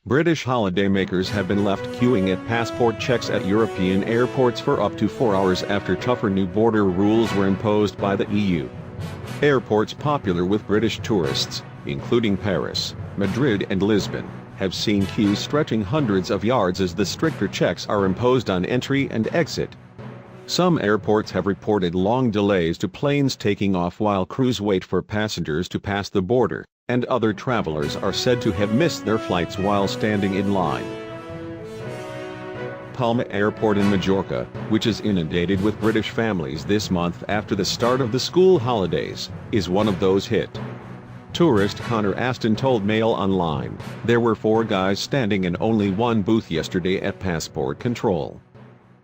British holidaymakers have been left queuing at passport checks at European airports for up to 4 hours after tougher new border rules were imposed by the EU. Airports popular with British tourists, including Paris, Madrid and Lisbon, have seen queues stretching hundreds of yards as the stricter checks are imposed on entry and exit. Some airports have reported long delays to planes taking off while crews wait for passengers to pass the border, and other travelers are said to have missed their flights while standing in line. Palma Airport in Majorca, which is inundated with British families this month after the start of the school holidays, is one of those hit. Tourist Connor Aston told Mail Online, "There were 4 guys standing in only one booth yesterday at passport control.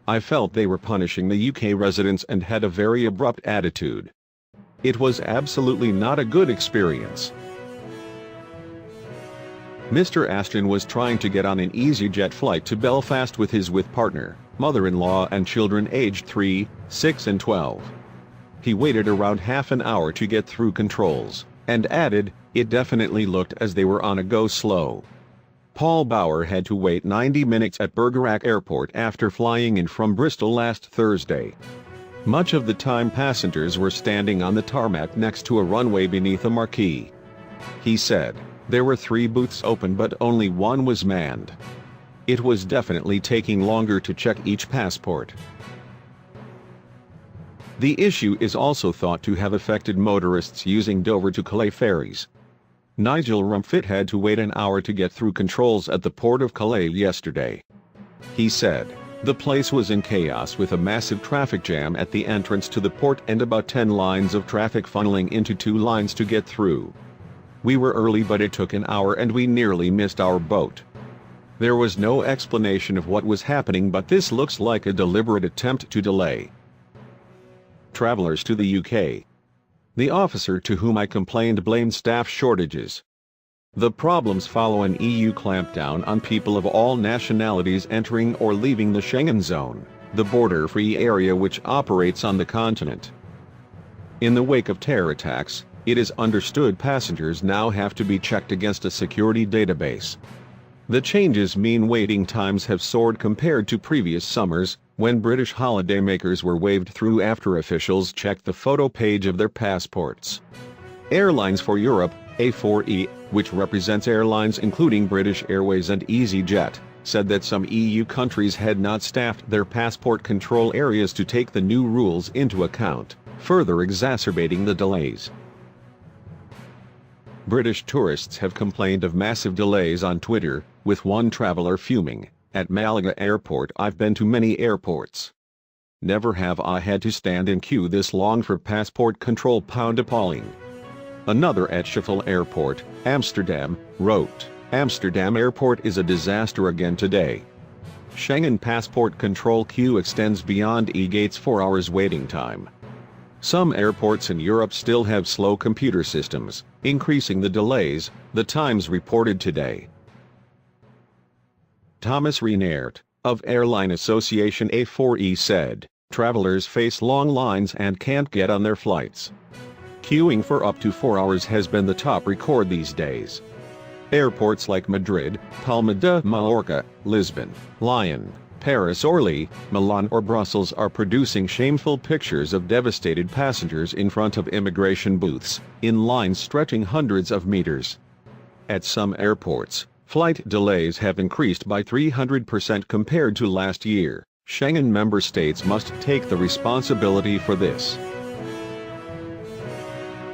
I felt they were punishing the UK residents and had a very abrupt attitude. It was absolutely not a good experience." Mr. Aston was trying to get on an EasyJet flight to Belfast with his partner, mother-in-law and children aged 3, 6 and 12. He waited around half an hour to get through controls, and added, "It definitely looked as they were on a go slow." Paul Bauer had to wait 90 minutes at Bergerac Airport after flying in from Bristol last Thursday. Much of the time passengers were standing on the tarmac next to a runway beneath a marquee. He said, "There were 3 booths open but only one was manned. It was definitely taking longer to check each passport." The issue is also thought to have affected motorists using Dover to Calais ferries. Nigel Rumfitt had to wait an hour to get through controls at the port of Calais yesterday. He said, "The place was in chaos with a massive traffic jam at the entrance to the port and about 10 lines of traffic funneling into 2 lines to get through. We were early but it took an hour and we nearly missed our boat. There was no explanation of what was happening but this looks like a deliberate attempt to delay." Travelers to the UK. The officer to whom I complained blamed staff shortages. The problems follow an EU clampdown on people of all nationalities entering or leaving the Schengen zone, the border-free area which operates on the continent. In the wake of terror attacks, it is understood passengers now have to be checked against a security database. The changes mean waiting times have soared compared to previous summers, when British holidaymakers were waved through after officials checked the photo page of their passports. Airlines for Europe, A4E, which represents airlines including British Airways and EasyJet, said that some EU countries had not staffed their passport control areas to take the new rules into account, further exacerbating the delays. British tourists have complained of massive delays on Twitter, with one traveler fuming, "At Malaga Airport I've been to many airports. Never have I had to stand in queue this long for passport control, pound appalling." Another at Schiphol Airport, Amsterdam, wrote, "Amsterdam Airport is a disaster again today. Schengen passport control queue extends beyond E-Gate's 4 hours waiting time. Some airports in Europe still have slow computer systems, increasing the delays," the Times reported today. Thomas Reinert, of Airline Association A4E said, "Travelers face long lines and can't get on their flights. Queuing for up to 4 hours has been the top record these days. Airports like Madrid, Palma de Mallorca, Lisbon, Lyon, Paris, Orly, Milan or Brussels are producing shameful pictures of devastated passengers in front of immigration booths, in lines stretching hundreds of meters. At some airports, flight delays have increased by 300% compared to last year. Schengen member states must take the responsibility for this."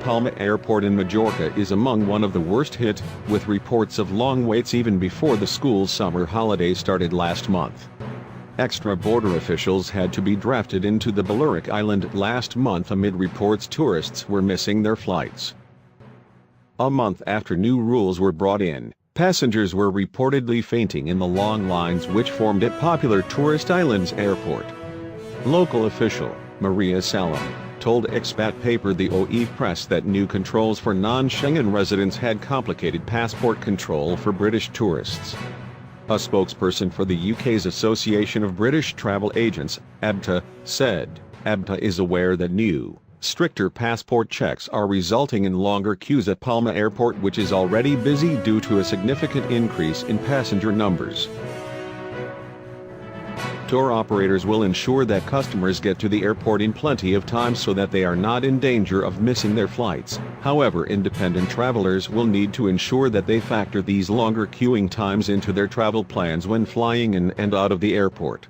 Palma Airport in Majorca is among one of the worst hit, with reports of long waits even before the school summer holiday started last month. Extra border officials had to be drafted into the Balearic Island last month amid reports tourists were missing their flights. A month after new rules were brought in, passengers were reportedly fainting in the long lines which formed at popular tourist islands airport. Local official, Maria Salem, told expat paper the OE Press that new controls for non-Schengen residents had complicated passport control for British tourists. A spokesperson for the UK's Association of British Travel Agents, ABTA, said, "ABTA is aware that new, Stricter passport checks are resulting in longer queues at Palma Airport, which is already busy due to a significant increase in passenger numbers. Tour operators will ensure that customers get to the airport in plenty of time so that they are not in danger of missing their flights. However, independent travelers will need to ensure that they factor these longer queuing times into their travel plans when flying in and out of the airport.